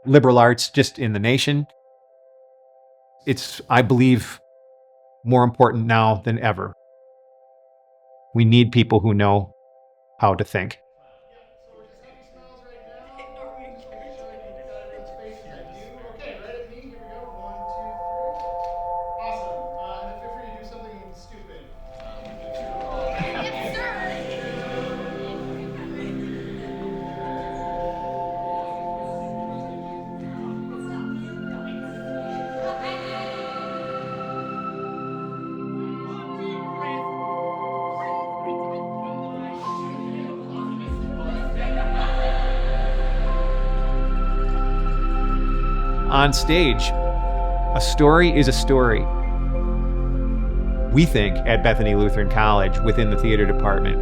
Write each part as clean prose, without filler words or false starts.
liberal arts just in the nation. It's, I believe, more important now than ever. We need people who know how to think. Okay, right at me. Here we go. 1, 2, 3. Awesome. And then feel free to do something stupid. Yes, On stage, a story is a story. We think at Bethany Lutheran College within the theater department,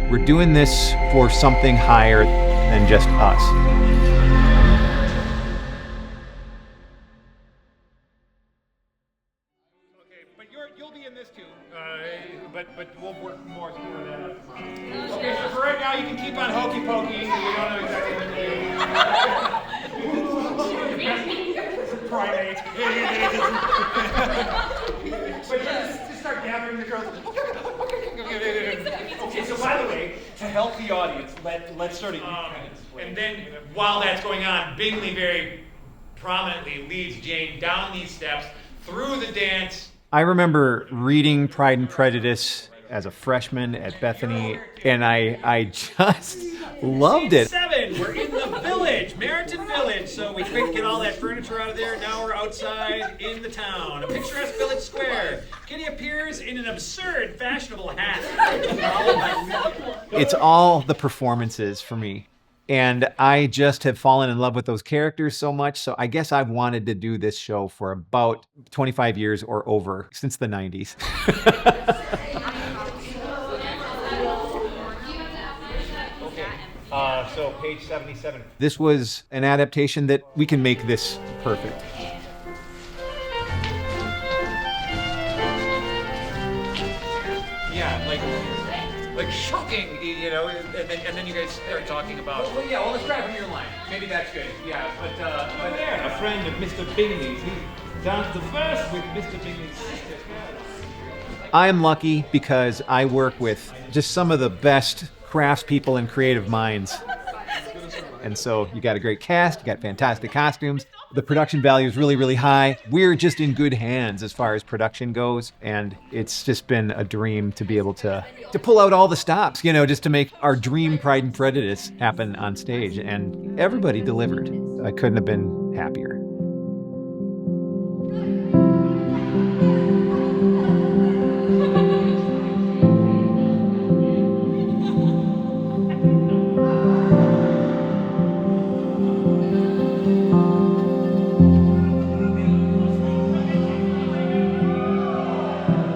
we're doing this for something higher than just us. Okay, but you'll be in this too. But we'll work more through that. Okay, so for right now you can keep on hokey pokey. We don't know exactly what to do. Primate. But just start gathering the girls. Okay, so by the way, to help the audience, let's sort of and then while that's going on, Bingley very prominently leads Jane down these steps through the dance. I remember reading Pride and Prejudice as a freshman at Bethany, and I just loved it. 7, we're in the village, Meriton Village. So we quick get all that furniture out of there. Now we're outside in the town, a picturesque village square. Kitty appears in an absurd, fashionable hat. It's all the performances for me. And I just have fallen in love with those characters so much. So I guess I've wanted to do this show for about 25 years or over, since the 90s. So page 77. This was an adaptation that we can make this perfect. Yeah, like shocking, you know, and then you guys start talking about. Well, yeah, well, let's try from your line. Maybe that's good. Yeah, but there, a friend of Mr. Bingley's. He danced the first with Mr. Bingley's sister. I am lucky because I work with just some of the best craftspeople and creative minds. And so you got a great cast, you got fantastic costumes. The production value is really, really high. We're just in good hands as far as production goes. And it's just been a dream to be able to pull out all the stops, you know, just to make our dream Pride and Prejudice happen on stage. And everybody delivered. I couldn't have been happier.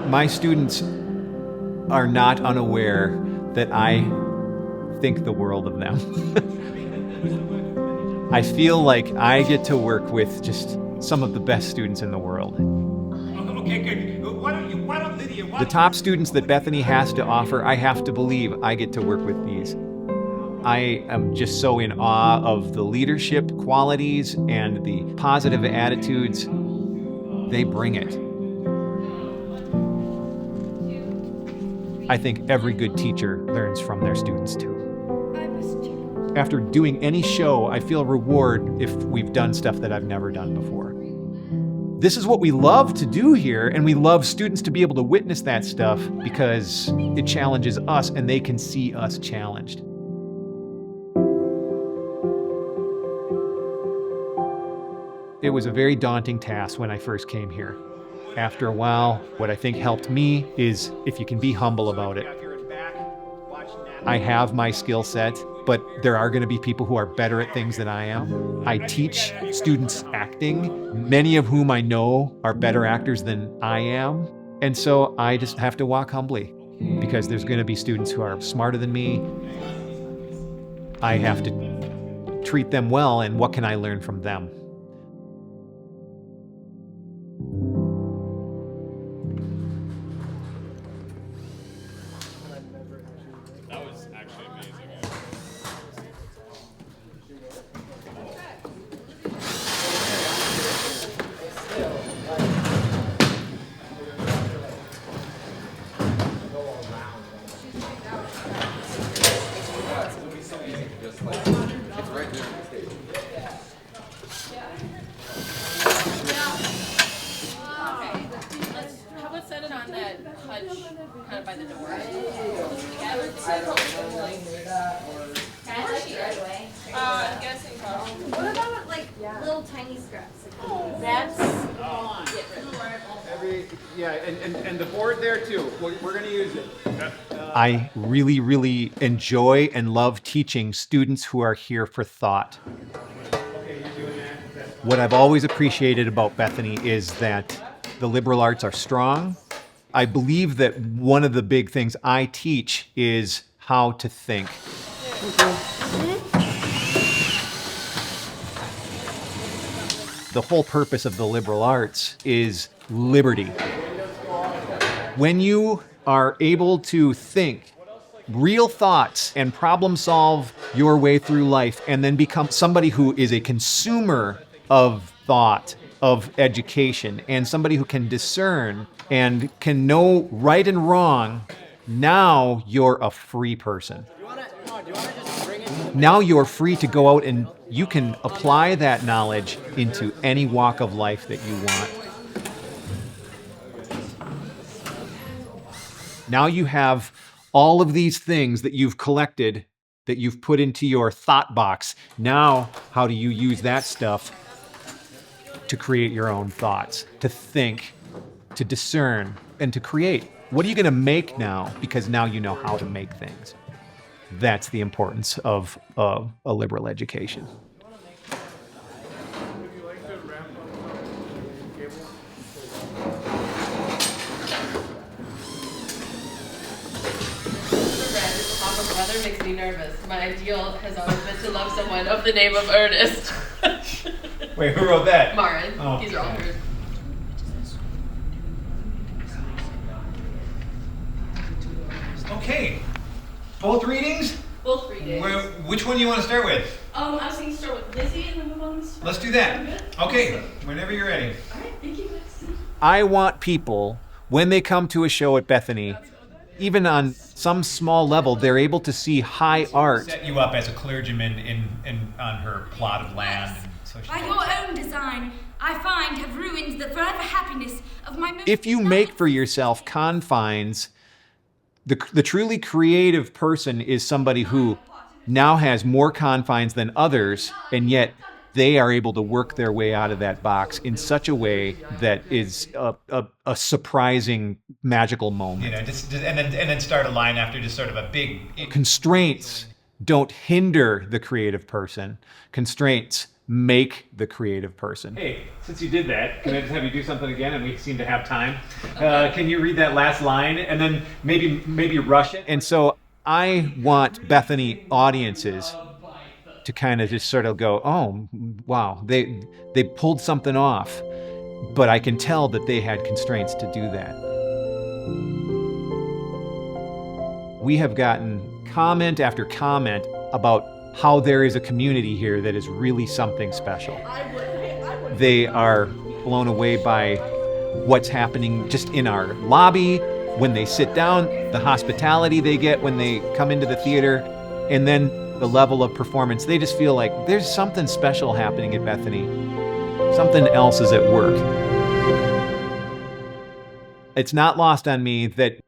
My students are not unaware that I think the world of them. I feel like I get to work with just some of the best students in the world. Okay, good. Why don't Lydia? The top students that Bethany has to offer, I have to believe I get to work with these. I am just so in awe of the leadership qualities and the positive attitudes. They bring it. I think every good teacher learns from their students too. After doing any show, I feel reward if we've done stuff that I've never done before. This is what we love to do here, and we love students to be able to witness that stuff because it challenges us and they can see us challenged. It was a very daunting task when I first came here. After a while, what I think helped me is if you can be humble about it. I have my skill set, but there are going to be people who are better at things than I am. I teach students acting, many of whom I know are better actors than I am. And so I just have to walk humbly because there's going to be students who are smarter than me. I have to treat them well, and what can I learn from them? What about like little tiny scraps? That's and the board there too. We're going to use it. I really, really enjoy and love teaching students who are here for thought. What I've always appreciated about Bethany is that the liberal arts are strong. I believe that one of the big things I teach is how to think. The whole purpose of the liberal arts is liberty. When you are able to think real thoughts and problem solve your way through life and then become somebody who is a consumer of thought, of education, and somebody who can discern and can know right and wrong, now you're a free person. Now you're free to go out and you can apply that knowledge into any walk of life that you want. Now you have all of these things that you've collected, that you've put into your thought box. Now, how do you use that stuff to create your own thoughts, to think, to discern, and to create? What are you going to make now? Because now you know how to make things. That's the importance of a liberal education. Weather makes me nervous. My ideal has always been to love someone of the name of Ernest. Wait, who wrote that? Marin. Oh, These are all hers. Okay. Both readings? Both readings. Which one do you want to start with? I was thinking start with Lizzie and then move on to Star. Let's do that. Okay, whenever you're ready. All right, thank you guys. I want people, when they come to a show at Bethany, even on some small level, they're able to see high art. Set you up as a clergyman on her plot of land. And so By your own design, I find have ruined the forever happiness of my most If you make for yourself confines, the truly creative person is somebody who now has more confines than others, and yet they are able to work their way out of that box in such a way that is a surprising, magical moment. you know, and then start a line after just sort of a big Constraints don't hinder the creative person. Constraints make the creative person. Hey, since you did that, can I just have you do something again? And we seem to have time. Can you read that last line and then maybe rush it? And so I want Bethany audiences to kind of just sort of go, oh, wow, they pulled something off, but I can tell that they had constraints to do that. We have gotten comment after comment about how there is a community here that is really something special. They are blown away by what's happening just in our lobby, when they sit down, the hospitality they get when they come into the theater, and then the level of performance. They just feel like there's something special happening at Bethany. Something else is at work. It's not lost on me that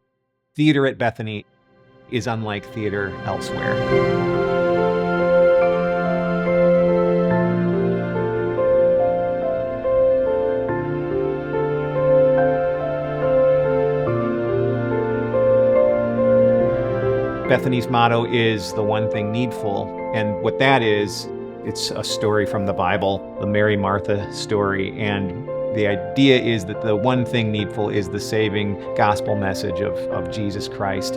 theater at Bethany is unlike theater elsewhere. Bethany's motto is the one thing needful, and what that is, it's a story from the Bible, the Mary Martha story, and the idea is that the one thing needful is the saving gospel message of Jesus Christ,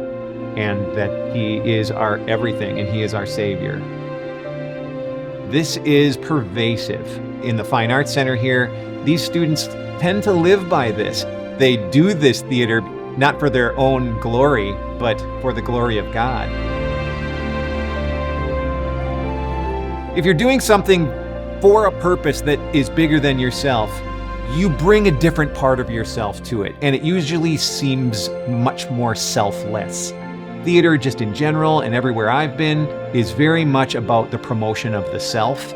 and that He is our everything and He is our Savior. This is pervasive. In the Fine Arts Center here, these students tend to live by this. They do this theater not for their own glory, but for the glory of God. If you're doing something for a purpose that is bigger than yourself, you bring a different part of yourself to it, and it usually seems much more selfless. Theater, just in general, and everywhere I've been, is very much about the promotion of the self,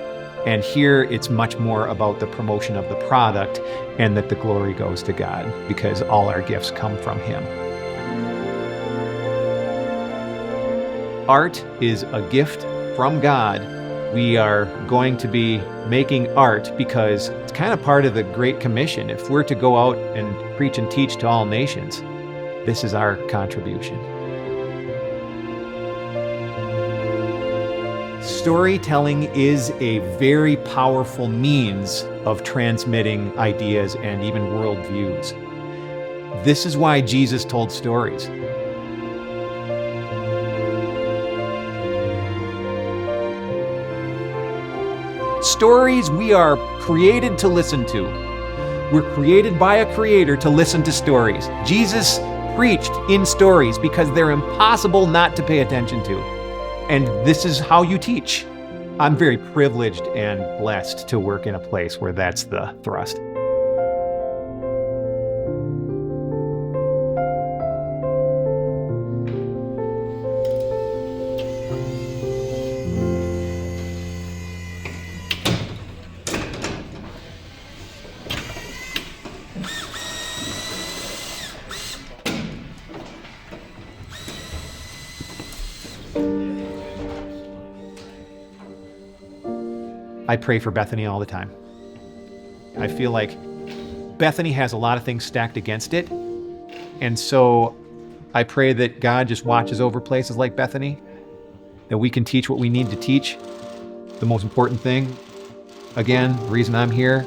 and here it's much more about the promotion of the product, and that the glory goes to God, because all our gifts come from Him. Art is a gift from God. We are going to be making art because it's kind of part of the Great Commission. If we're to go out and preach and teach to all nations, this is our contribution. Storytelling is a very powerful means of transmitting ideas and even worldviews. This is why Jesus told stories. Stories we are created to listen to. We're created by a creator to listen to stories. Jesus preached in stories because they're impossible not to pay attention to. And this is how you teach. I'm very privileged and blessed to work in a place where that's the thrust. I pray for Bethany all the time. I feel like Bethany has a lot of things stacked against it. And so I pray that God just watches over places like Bethany, that we can teach what we need to teach. The most important thing, again, the reason I'm here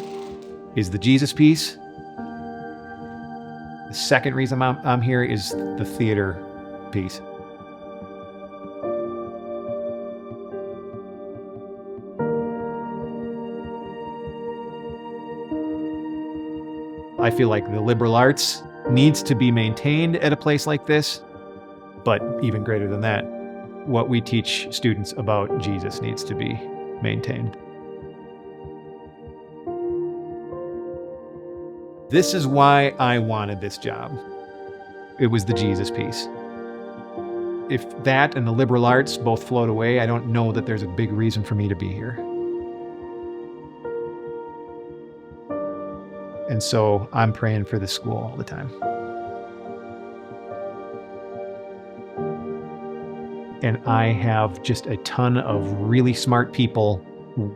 is the Jesus piece. The second reason I'm here is the theater piece. I feel like the liberal arts needs to be maintained at a place like this, but even greater than that, what we teach students about Jesus needs to be maintained. This is why I wanted this job. It was the Jesus piece. If that and the liberal arts both float away, I don't know that there's a big reason for me to be here. And so I'm praying for this school all the time. And I have just a ton of really smart people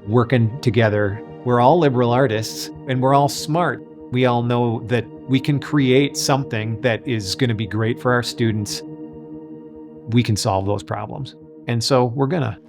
working together. We're all liberal artists and we're all smart. We all know that we can create something that is going to be great for our students. We can solve those problems. And so we're gonna.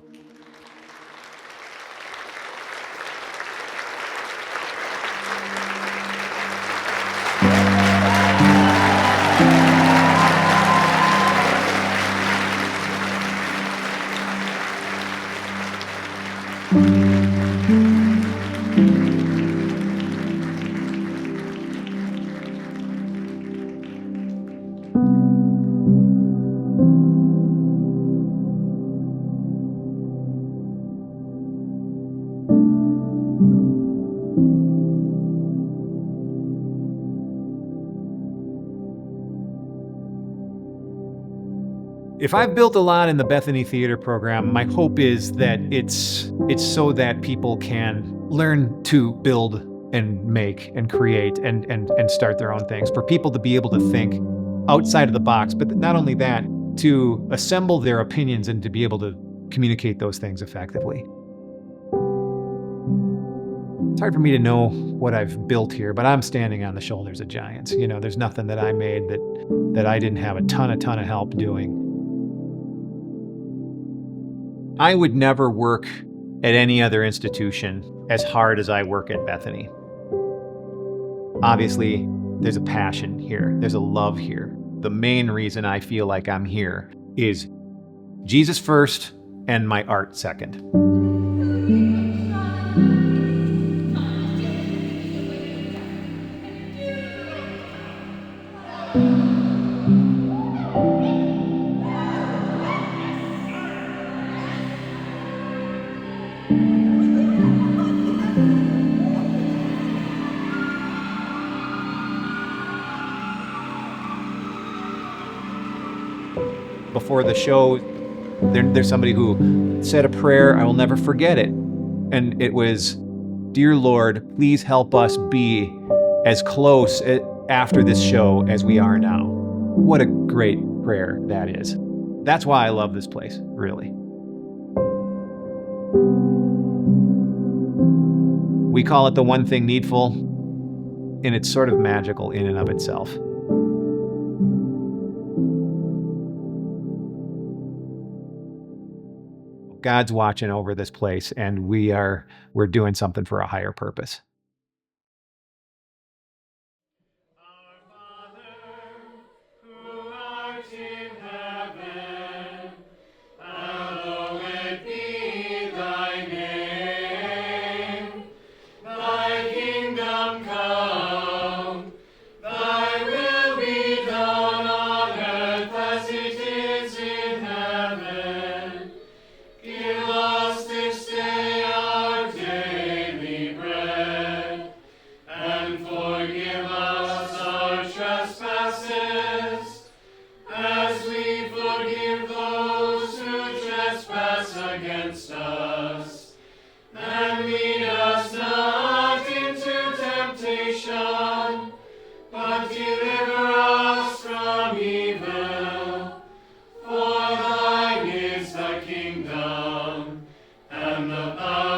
If I've built a lot in the Bethany Theater program, my hope is that it's so that people can learn to build and make and create and start their own things, for people to be able to think outside of the box, but not only that, to assemble their opinions and to be able to communicate those things effectively. It's hard for me to know what I've built here, but I'm standing on the shoulders of giants. You know, there's nothing that I made that I didn't have a ton of help doing. I would never work at any other institution as hard as I work at Bethany. Obviously, there's a passion here. There's a love here. The main reason I feel like I'm here is Jesus first and my art second. Before the show, there's somebody who said a prayer. I will never forget it. And it was, "Dear Lord, please help us be as close after this show as we are now." What a great prayer that is. That's why I love this place, really. We call it the one thing needful, and it's sort of magical in and of itself. God's watching over this place, and we're doing something for a higher purpose. Against us, and lead us not into temptation, but deliver us from evil. For thine is the kingdom, and the power,